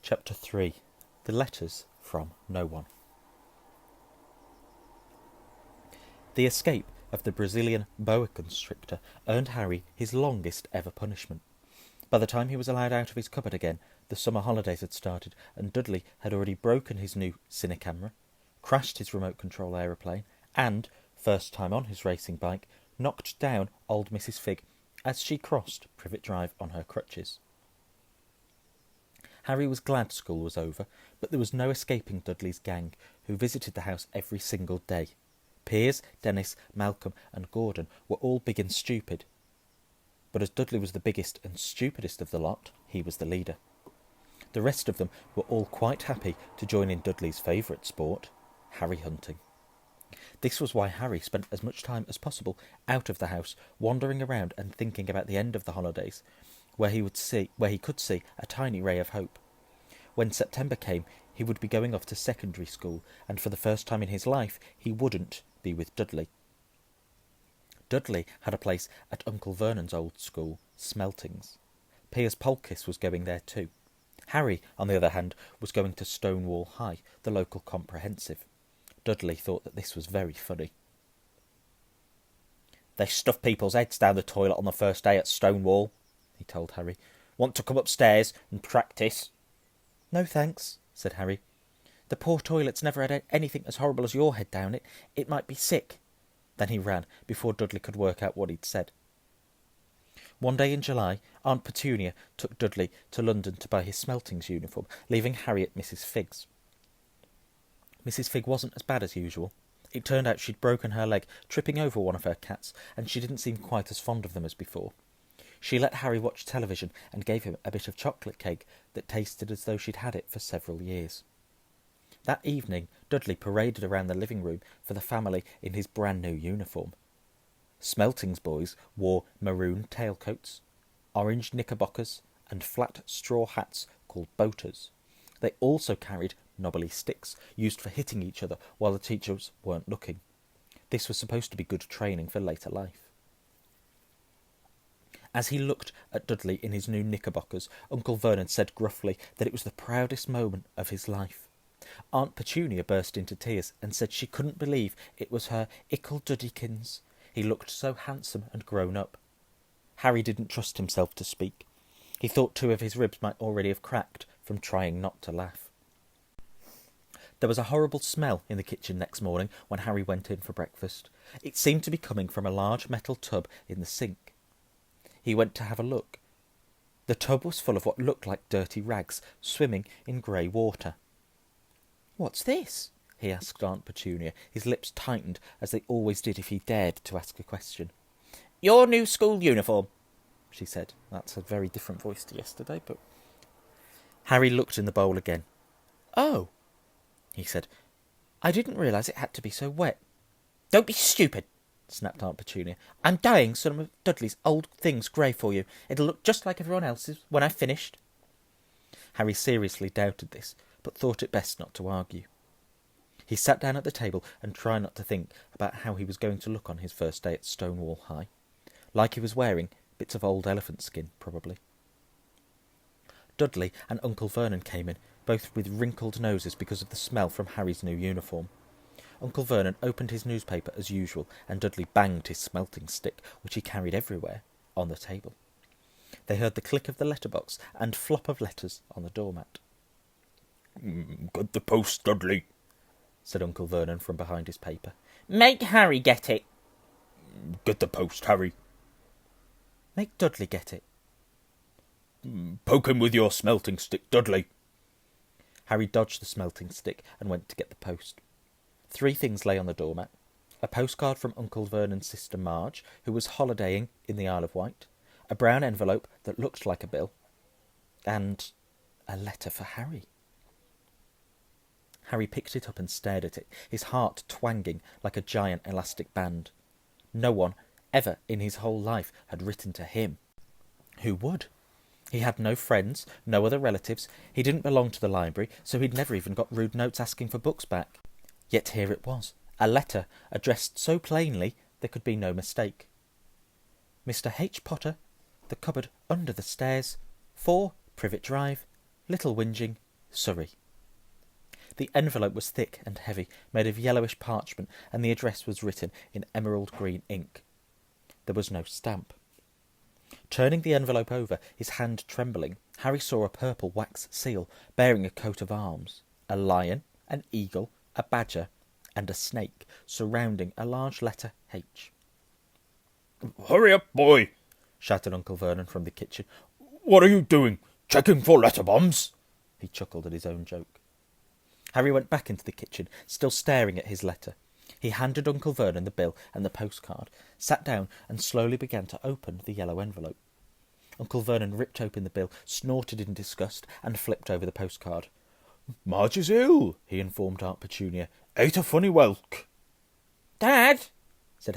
Chapter 3. The Letters from No One. The escape of the Brazilian boa constrictor earned Harry his longest ever punishment. By the time he was allowed out of his cupboard again, the summer holidays had started, and Dudley had already broken his new cinecamera, crashed his remote control aeroplane, and, first time on his racing bike, knocked down old Mrs. Figg as she crossed Privet Drive on her crutches. Harry was glad school was over, but there was no escaping Dudley's gang, who visited the house every single day. Piers, Dennis, Malcolm and Gordon were all big and stupid, but as Dudley was the biggest and stupidest of the lot, he was the leader. The rest of them were all quite happy to join in Dudley's favourite sport, Harry hunting. This was why Harry spent as much time as possible out of the house, wandering around and thinking about the end of the holidays, where he could see a tiny ray of hope. When September came, he would be going off to secondary school, and for the first time in his life he wouldn't be with Dudley. Dudley had a place at Uncle Vernon's old school, Smeltings. Piers Polkiss was going there too. Harry, on the other hand, was going to Stonewall High, the local comprehensive. Dudley thought that this was very funny. "They stuff people's heads down the toilet on the first day at Stonewall," he told Harry. "Want to come upstairs and practice?" "No, thanks," said Harry. "The poor toilet's never had anything as horrible as your head down it. It might be sick." Then he ran, before Dudley could work out what he'd said. One day in July, Aunt Petunia took Dudley to London to buy his Smeltings uniform, leaving Harry at Mrs. Figg's. Mrs. Figg wasn't as bad as usual. It turned out she'd broken her leg, tripping over one of her cats, and she didn't seem quite as fond of them as before. She let Harry watch television and gave him a bit of chocolate cake that tasted as though she'd had it for several years. That evening, Dudley paraded around the living room for the family in his brand new uniform. Smeltings boys wore maroon tailcoats, orange knickerbockers, and flat straw hats called boaters. They also carried knobbly sticks, used for hitting each other while the teachers weren't looking. This was supposed to be good training for later life. As he looked at Dudley in his new knickerbockers, Uncle Vernon said gruffly that it was the proudest moment of his life. Aunt Petunia burst into tears and said she couldn't believe it was her ickle Duddykins. He looked so handsome and grown up. Harry didn't trust himself to speak. He thought two of his ribs might already have cracked from trying not to laugh. There was a horrible smell in the kitchen next morning when Harry went in for breakfast. It seemed to be coming from a large metal tub in the sink. He went to have a look. The tub was full of what looked like dirty rags, swimming in grey water. "What's this?" he asked Aunt Petunia. His lips tightened, as they always did if he dared to ask a question. "Your new school uniform," she said. That's a very different voice to yesterday, but... Harry looked in the bowl again. "Oh," he said. "I didn't realise it had to be so wet." "Don't be stupid," snapped Aunt Petunia. "I'm dyeing some of Dudley's old things grey for you. It'll look just like everyone else's when I've finished." Harry seriously doubted this, but thought it best not to argue. He sat down at the table and tried not to think about how he was going to look on his first day at Stonewall High. Like he was wearing bits of old elephant skin, probably. Dudley and Uncle Vernon came in, both with wrinkled noses because of the smell from Harry's new uniform. Uncle Vernon opened his newspaper as usual, and Dudley banged his smelting stick, which he carried everywhere, on the table. They heard the click of the letterbox and flop of letters on the doormat. "Get the post, Dudley," said Uncle Vernon from behind his paper. "Make Harry get it." "Get the post, Harry." "Make Dudley get it." "Poke him with your smelting stick, Dudley." Harry dodged the smelting stick and went to get the post. 3 things lay on the doormat. A postcard from Uncle Vernon's sister Marge, who was holidaying in the Isle of Wight, a brown envelope that looked like a bill, and a letter for Harry. Harry picked it up and stared at it, his heart twanging like a giant elastic band. No one, ever in his whole life, had written to him. Who would? He had no friends, no other relatives. He didn't belong to the library, so he'd never even got rude notes asking for books back. Yet here it was, a letter addressed so plainly there could be no mistake. Mr. H. Potter, the cupboard under the stairs, 4 Privet Drive, Little Whinging, Surrey. The envelope was thick and heavy, made of yellowish parchment, and the address was written in emerald green ink. There was no stamp. Turning the envelope over, his hand trembling, Harry saw a purple wax seal bearing a coat of arms, a lion, an eagle, a badger, and a snake, surrounding a large letter H. "Hurry up, boy!" shouted Uncle Vernon from the kitchen. "What are you doing? Checking for letter bombs?" He chuckled at his own joke. Harry went back into the kitchen, still staring at his letter. He handed Uncle Vernon the bill and the postcard, sat down and slowly began to open the yellow envelope. Uncle Vernon ripped open the bill, snorted in disgust, and flipped over the postcard. "Marge is ill," he informed Aunt Petunia. "Ate a funny whelk." Dad, said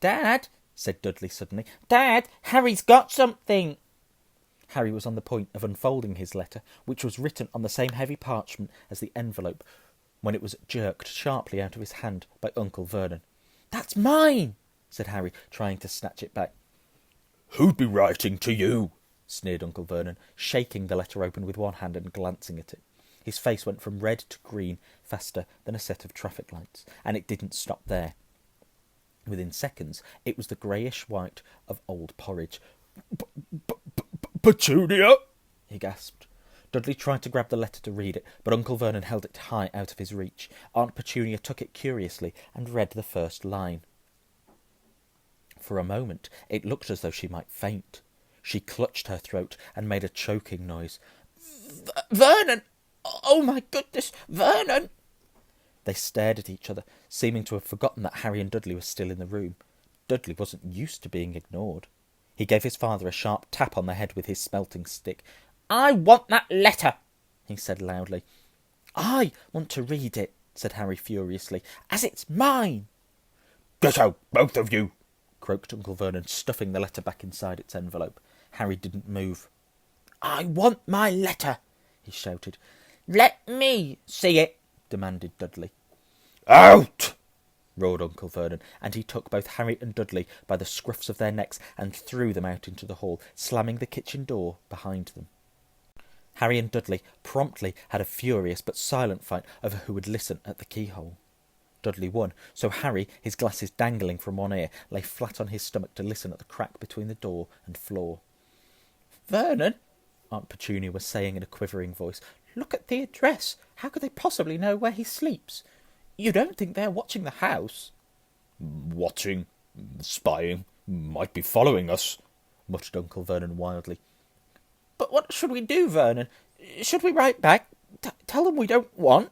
Dad, said Dudley suddenly. Dad, Harry's got something. Harry was on the point of unfolding his letter, which was written on the same heavy parchment as the envelope, when it was jerked sharply out of his hand by Uncle Vernon. "That's mine," said Harry, trying to snatch it back. "Who'd be writing to you?" sneered Uncle Vernon, shaking the letter open with one hand and glancing at it. His face went from red to green faster than a set of traffic lights, and it didn't stop there. Within seconds, it was the greyish-white of old porridge. "Petunia!" he gasped. Dudley tried to grab the letter to read it, but Uncle Vernon held it high out of his reach. Aunt Petunia took it curiously and read the first line. For a moment, it looked as though she might faint. She clutched her throat and made a choking noise. Vernon! Oh, my goodness, Vernon! They stared at each other, seeming to have forgotten that Harry and Dudley were still in the room. Dudley wasn't used to being ignored. He gave his father a sharp tap on the head with his smelting stick. "I want that letter," he said loudly. "I want to read it," said Harry furiously, "as it's mine." "Get out, both of you!" croaked Uncle Vernon, stuffing the letter back inside its envelope. Harry didn't move. "I want my letter," he shouted. "Let me see it," demanded Dudley. "Out!" roared Uncle Vernon, and he took both Harry and Dudley by the scruffs of their necks and threw them out into the hall, slamming the kitchen door behind them. Harry and Dudley promptly had a furious but silent fight over who would listen at the keyhole. Dudley won, so Harry, his glasses dangling from one ear, lay flat on his stomach to listen at the crack between the door and floor. "Vernon," Aunt Petunia was saying in a quivering voice, "look at the address. How could they possibly know where he sleeps? You don't think they're watching the house?" "Watching, spying, might be following us," muttered Uncle Vernon wildly. "But what should we do, Vernon? Should we write back? Tell them we don't want?"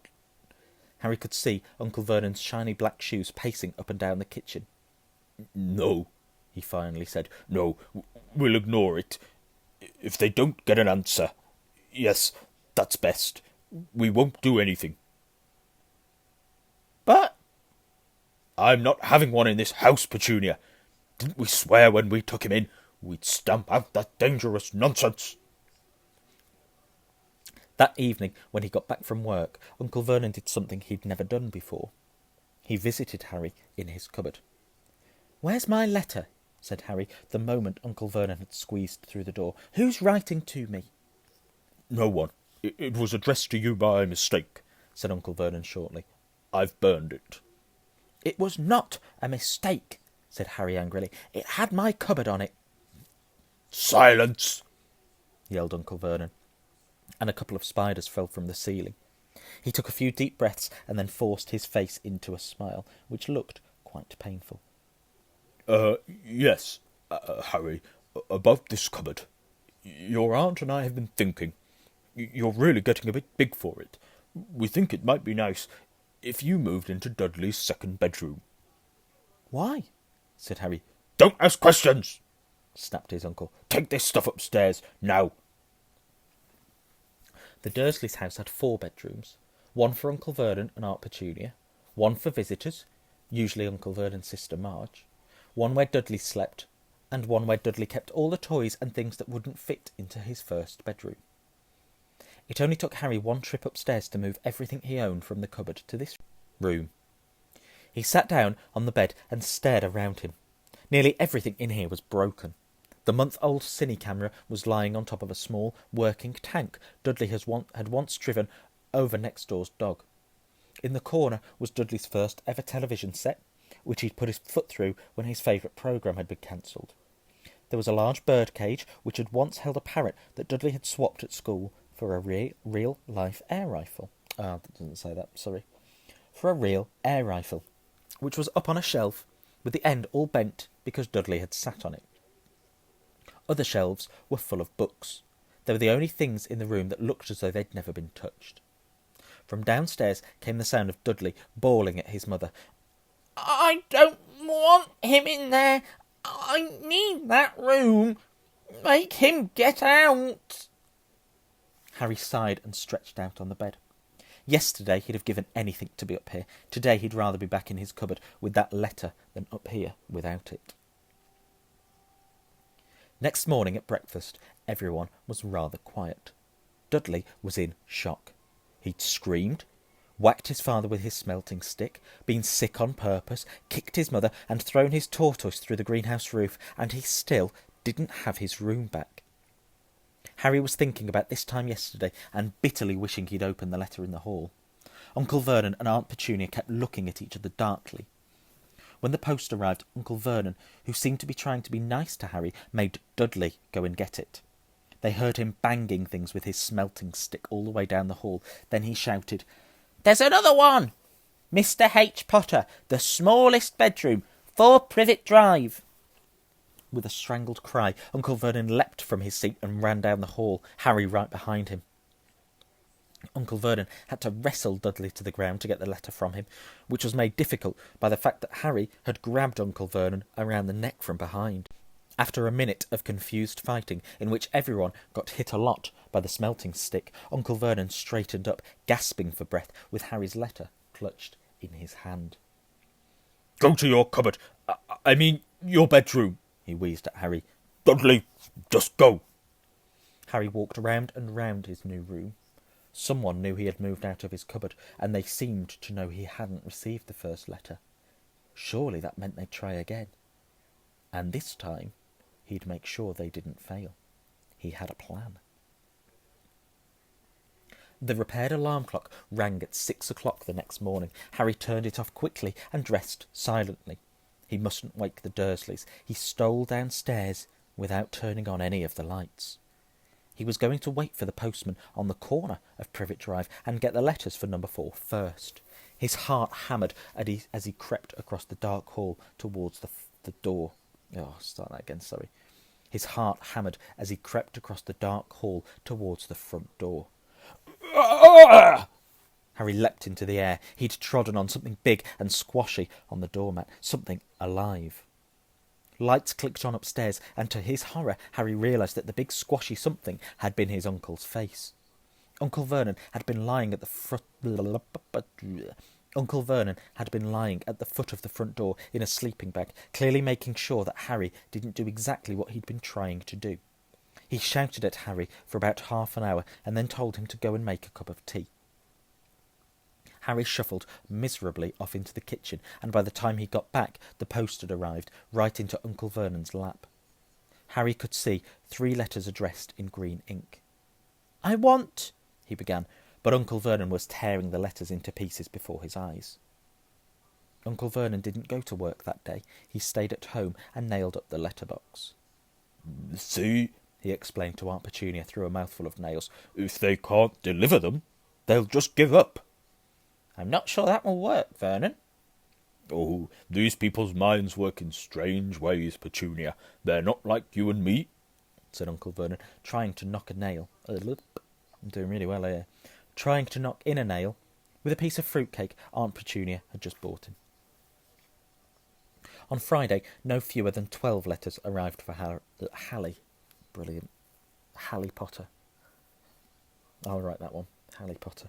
Harry could see Uncle Vernon's shiny black shoes pacing up and down the kitchen. "No," he finally said. "No, we'll ignore it. If they don't get an answer, yes, that's best. We won't do anything." "But—" "I'm not having one in this house, Petunia. Didn't we swear when we took him in we'd stamp out that dangerous nonsense?" That evening, when he got back from work, Uncle Vernon did something he'd never done before. He visited Harry in his cupboard. "Where's my letter?" said Harry, the moment Uncle Vernon had squeezed through the door. "Who's writing to me?" "No one. It was addressed to you by mistake," said Uncle Vernon shortly. "I've burned it." "It was not a mistake," said Harry angrily. "It had my cupboard on it." "Silence!" yelled Uncle Vernon, and a couple of spiders fell from the ceiling. He took a few deep breaths and then forced his face into a smile, which looked quite painful. Yes, Harry, about this cupboard. Your aunt and I have been thinking. You're really getting a bit big for it. We think it might be nice if you moved into Dudley's second bedroom." "Why?" said Harry. "Don't ask questions!" snapped his uncle. "Take this stuff upstairs, now." The Dursleys' house had 4 bedrooms, one for Uncle Vernon and Aunt Petunia, one for visitors, usually Uncle Vernon's sister Marge, one where Dudley slept, and one where Dudley kept all the toys and things that wouldn't fit into his first bedroom. It only took Harry one trip upstairs to move everything he owned from the cupboard to this room. He sat down on the bed and stared around him. Nearly everything in here was broken. The month-old cine camera was lying on top of a small, working tank Dudley had once driven over next door's dog. In the corner was Dudley's first ever television set, which he'd put his foot through when his favourite programme had been cancelled. There was a large bird cage which had once held a parrot that Dudley had swapped at school for a real-life air rifle. That doesn't say that, sorry. For a real air rifle, which was up on a shelf, with the end all bent because Dudley had sat on it. Other shelves were full of books. They were the only things in the room that looked as though they'd never been touched. From downstairs came the sound of Dudley bawling at his mother. I don't want him in there. I need that room. Make him get out. Harry sighed and stretched out on the bed. Yesterday he'd have given anything to be up here. Today he'd rather be back in his cupboard with that letter than up here without it. Next morning at breakfast, everyone was rather quiet. Dudley was in shock. He'd screamed, whacked his father with his smelting stick, been sick on purpose, kicked his mother, and thrown his tortoise through the greenhouse roof, and he still didn't have his room back. Harry was thinking about this time yesterday, and bitterly wishing he'd opened the letter in the hall. Uncle Vernon and Aunt Petunia kept looking at each other darkly. When the post arrived, Uncle Vernon, who seemed to be trying to be nice to Harry, made Dudley go and get it. They heard him banging things with his smelting stick all the way down the hall. Then he shouted, There's another one. Mr. H. Potter, the smallest bedroom, 4 Privet Drive. With a strangled cry, Uncle Vernon leapt from his seat and ran down the hall, Harry right behind him. Uncle Vernon had to wrestle Dudley to the ground to get the letter from him, which was made difficult by the fact that Harry had grabbed Uncle Vernon around the neck from behind. After a minute of confused fighting, in which everyone got hit a lot by the smelting stick, Uncle Vernon straightened up, gasping for breath, with Harry's letter clutched in his hand. Go to your cupboard. I mean, your bedroom, he wheezed at Harry. Dudley, just go. Harry walked round and round his new room. Someone knew he had moved out of his cupboard, and they seemed to know he hadn't received the first letter. Surely that meant they'd try again. And this time, he'd make sure they didn't fail. He had a plan. The repaired alarm clock rang at 6 o'clock the next morning. Harry turned it off quickly and dressed silently. He mustn't wake the Dursleys. He stole downstairs without turning on any of the lights. He was going to wait for the postman on the corner of Privet Drive and get the letters for number 4 first. His heart hammered as he crept across the dark hall towards the door. Start that again, sorry. His heart hammered as he crept across the dark hall towards the front door. Harry leapt into the air. He'd trodden on something big and squashy on the doormat, something alive. Lights clicked on upstairs, and to his horror, Harry realised that the big squashy something had been his uncle's face. Uncle Vernon had been lying at the foot of the front door in a sleeping bag, clearly making sure that Harry didn't do exactly what he'd been trying to do. He shouted at Harry for about half an hour, and then told him to go and make a cup of tea. Harry shuffled miserably off into the kitchen, and by the time he got back, the post had arrived, right into Uncle Vernon's lap. Harry could see 3 letters addressed in green ink. "I want," he began, but Uncle Vernon was tearing the letters into pieces before his eyes. Uncle Vernon didn't go to work that day. He stayed at home and nailed up the letterbox. See, he explained to Aunt Petunia through a mouthful of nails, if they can't deliver them, they'll just give up. "I'm not sure that will work, Vernon." Oh, these people's minds work in strange ways, Petunia. They're not like you and me, said Uncle Vernon, trying to knock a nail. I'm doing really well here. Trying to knock in a nail with a piece of fruitcake Aunt Petunia had just bought him. On Friday, no fewer than 12 letters arrived for Hallie. Brilliant. Hallie Potter. I'll write that one. Hallie Potter.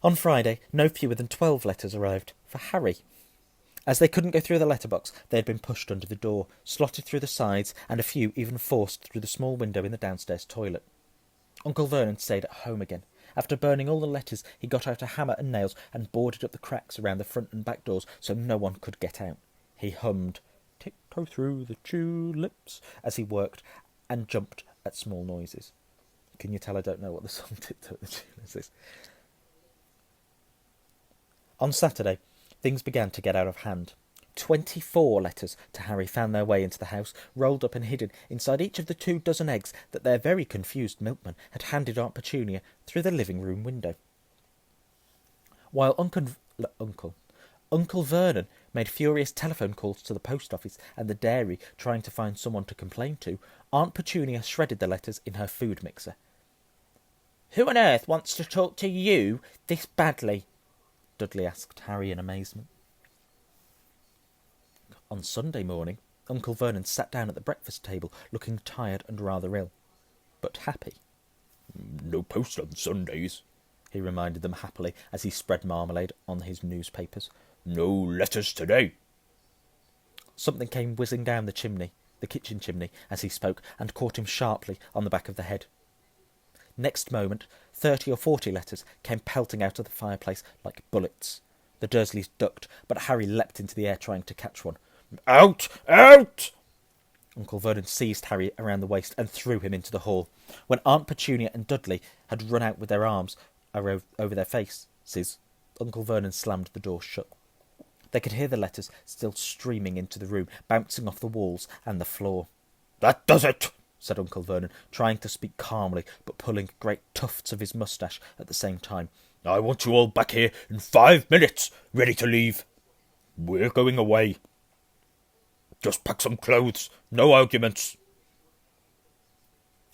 On Friday, no fewer than 12 letters arrived for Harry. As they couldn't go through the letterbox, they had been pushed under the door, slotted through the sides, and a few even forced through the small window in the downstairs toilet. Uncle Vernon stayed at home again. After burning all the letters, he got out a hammer and nails and boarded up the cracks around the front and back doors so no one could get out. He hummed, "Tick, go through the tulips, as he worked and jumped at small noises. Can you tell I don't know what the song Tiptoe the Tulips is? On Saturday, things began to get out of hand. 24 letters to Harry found their way into the house, rolled up and hidden inside each of the 24 eggs that their very confused milkman had handed Aunt Petunia through the living-room window. While Uncle Vernon made furious telephone calls to the post office and the dairy, trying to find someone to complain to, Aunt Petunia shredded the letters in her food mixer. "Who on earth wants to talk to you this badly?" Dudley asked Harry in amazement. On Sunday morning, Uncle Vernon sat down at the breakfast table, looking tired and rather ill, but happy. "No post on Sundays," he reminded them happily as he spread marmalade on his newspapers. "No letters today." Something came whizzing down the kitchen chimney, as he spoke, and caught him sharply on the back of the head. Next moment, 30 or 40 letters came pelting out of the fireplace like bullets. The Dursleys ducked, but Harry leapt into the air trying to catch one. "Out! Out!" Uncle Vernon seized Harry around the waist and threw him into the hall. When Aunt Petunia and Dudley had run out with their arms over their faces, Uncle Vernon slammed the door shut. They could hear the letters still streaming into the room, bouncing off the walls and the floor. "That does it," said Uncle Vernon, trying to speak calmly, but pulling great tufts of his moustache at the same time. "I want you all back here in 5 minutes, ready to leave. We're going away. Just pack some clothes, no arguments."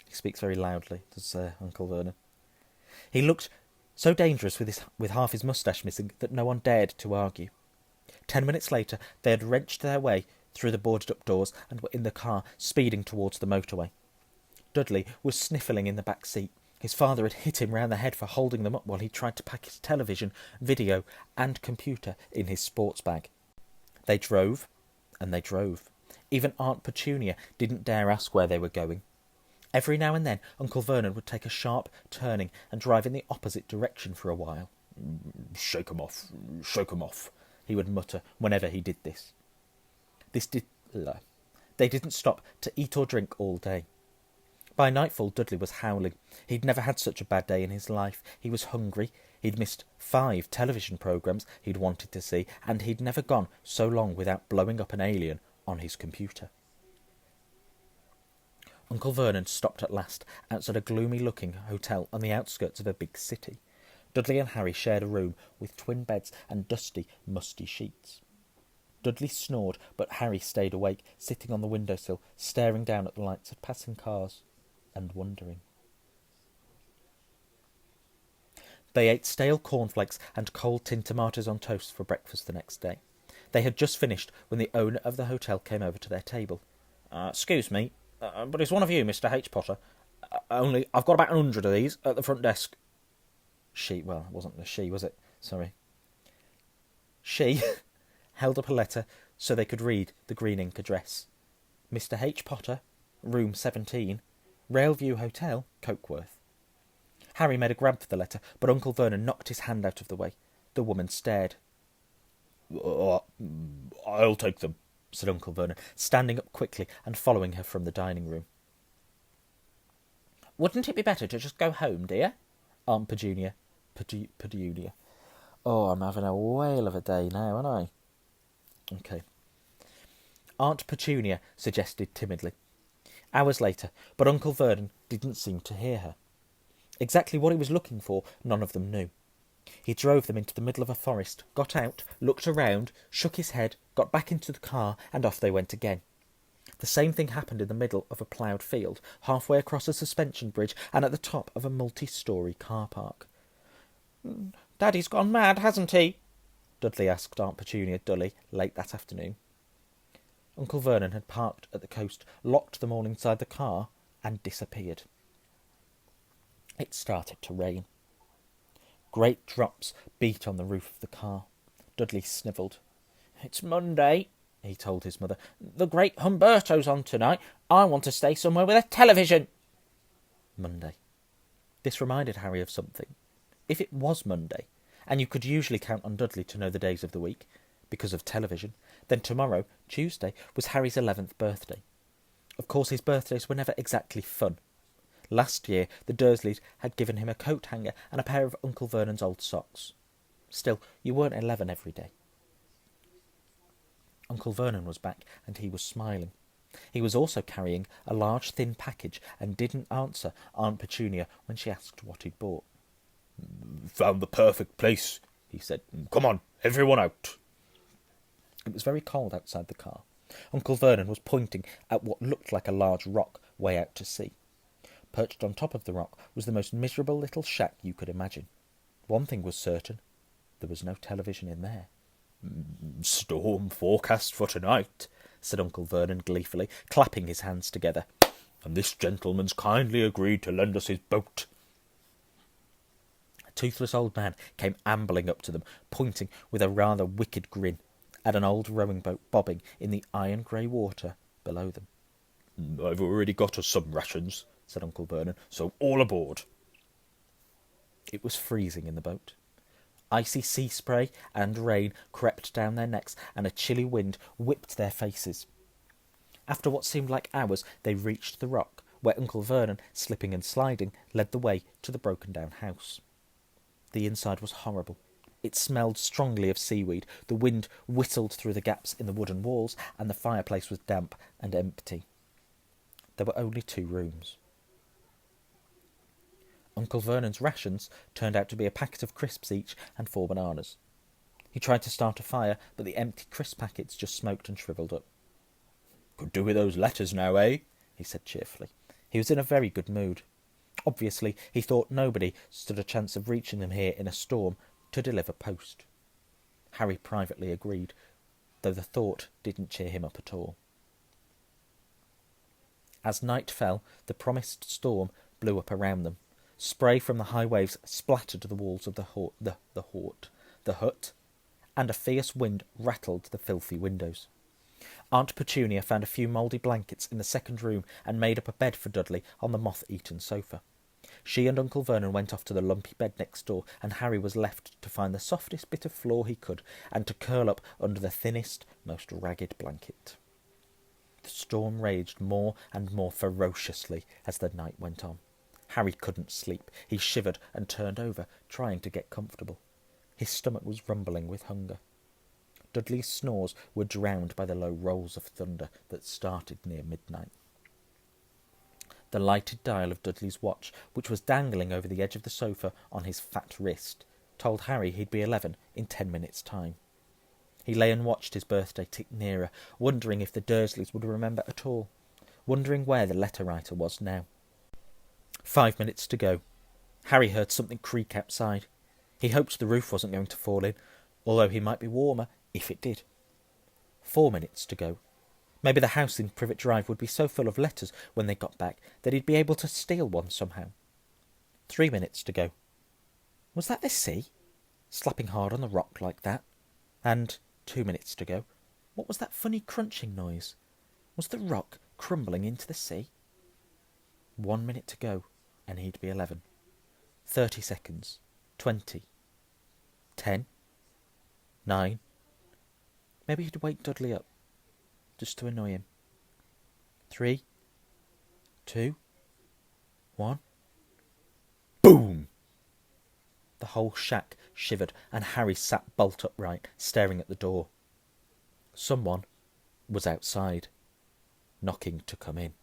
He speaks very loudly, does Uncle Vernon. He looked so dangerous with half his moustache missing that no one dared to argue. 10 minutes later, they had wrenched their way through the boarded-up doors and were in the car, speeding towards the motorway. Dudley was sniffling in the back seat. His father had hit him round the head for holding them up while he tried to pack his television, video, and computer in his sports bag. They drove, and they drove. Even Aunt Petunia didn't dare ask where they were going. Every now and then, Uncle Vernon would take a sharp turning and drive in the opposite direction for a while. Shake 'em off, he would mutter whenever he did this. They didn't stop to eat or drink all day. By nightfall, Dudley was howling. He'd never had such a bad day in his life. He was hungry. He'd missed 5 television programmes he'd wanted to see, and he'd never gone so long without blowing up an alien on his computer. Uncle Vernon stopped at last outside a gloomy-looking hotel on the outskirts of a big city. Dudley and Harry shared a room with twin beds and dusty, musty sheets. Dudley snored, but Harry stayed awake, sitting on the windowsill, staring down at the lights of passing cars and wondering. They ate stale cornflakes and cold tinned tomatoes on toast for breakfast the next day. They had just finished when the owner of the hotel came over to their table. "Excuse me, but is one of you Mr. H. Potter? Only I've got about 100 of these at the front desk." Well, it wasn't a she, was it? Sorry. She held up a letter so they could read the green ink address. Mr. H. Potter, room 17, Railview Hotel, Cokeworth. Harry made a grab for the letter, but Uncle Vernon knocked his hand out of the way. The woman stared. "I'll take them," said Uncle Vernon, standing up quickly and following her from the dining room. "Wouldn't it be better to just go home, dear?" Aunt Petunia. Oh, I'm having a whale of a day now, aren't I? Okay. Aunt Petunia suggested timidly. Hours later, but Uncle Vernon didn't seem to hear her. Exactly what he was looking for, none of them knew. He drove them into the middle of a forest, got out, looked around, shook his head, got back into the car, and off they went again. The same thing happened in the middle of a ploughed field, halfway across a suspension bridge, and at the top of a multi-storey car park. "Daddy's gone mad, hasn't he?" Dudley asked Aunt Petunia dully, late that afternoon. Uncle Vernon had parked at the coast, locked them all inside the car, and disappeared. It started to rain. Great drops beat on the roof of the car. Dudley snivelled. "It's Monday," he told his mother. "The great Humberto's on tonight. I want to stay somewhere with a television." Monday. This reminded Harry of something. If it was Monday, and you could usually count on Dudley to know the days of the week, because of television, Then tomorrow, Tuesday, was Harry's 11th birthday. Of course, his birthdays were never exactly fun. Last year, the Dursleys had given him a coat hanger and a pair of Uncle Vernon's old socks. Still, you weren't 11 every day. Uncle Vernon was back, and he was smiling. He was also carrying a large thin package and didn't answer Aunt Petunia when she asked what he'd bought. Found the perfect place, he said. Come on, everyone out. It was very cold outside the car. Uncle Vernon was pointing at what looked like a large rock way out to sea. Perched on top of the rock was the most miserable little shack you could imagine. One thing was certain. There was no television in there. Storm forecast for tonight, said Uncle Vernon gleefully, clapping his hands together. And this gentleman's kindly agreed to lend us his boat. A toothless old man came ambling up to them, pointing with a rather wicked grin at an old rowing boat bobbing in the iron-grey water below them. I've already got us some rations, said Uncle Vernon, so all aboard. It was freezing in the boat. Icy sea spray and rain crept down their necks, and a chilly wind whipped their faces. After what seemed like hours, they reached the rock, where Uncle Vernon, slipping and sliding, led the way to the broken-down house. The inside was horrible. It smelled strongly of seaweed, the wind whistled through the gaps in the wooden walls, and the fireplace was damp and empty. There were only 2 rooms. Uncle Vernon's rations turned out to be a packet of crisps each and 4 bananas. He tried to start a fire, but the empty crisp packets just smoked and shriveled up. Could do with those letters now, eh? He said cheerfully. He was in a very good mood. Obviously, he thought nobody stood a chance of reaching them here in a storm to deliver post. Harry privately agreed, though the thought didn't cheer him up at all. As night fell, the promised storm blew up around them. Spray from the high waves splattered the walls of the hut, and a fierce wind rattled the filthy windows. Aunt Petunia found a few mouldy blankets in the second room and made up a bed for Dudley on the moth-eaten sofa. She and Uncle Vernon went off to the lumpy bed next door, and Harry was left to find the softest bit of floor he could, and to curl up under the thinnest, most ragged blanket. The storm raged more and more ferociously as the night went on. Harry couldn't sleep. He shivered and turned over, trying to get comfortable. His stomach was rumbling with hunger. Dudley's snores were drowned by the low rolls of thunder that started near midnight. The lighted dial of Dudley's watch, which was dangling over the edge of the sofa on his fat wrist, told Harry he'd be 11 in 10 minutes' time. He lay and watched his birthday tick nearer, wondering if the Dursleys would remember at all, wondering where the letter-writer was now. 5 minutes to go. Harry heard something creak outside. He hoped the roof wasn't going to fall in, although he might be warmer if it did. 4 minutes to go. Maybe the house in Privet Drive would be so full of letters when they got back that he'd be able to steal one somehow. 3 minutes to go. Was that the sea? Slapping hard on the rock like that? And 2 minutes to go. What was that funny crunching noise? Was the rock crumbling into the sea? 1 minute to go, and he'd be 11. 30 seconds. 20. 10. 9. Maybe he'd wake Dudley up, just to annoy him. 3. 2. 1. Boom! The whole shack shivered, and Harry sat bolt upright, staring at the door. Someone was outside, knocking to come in.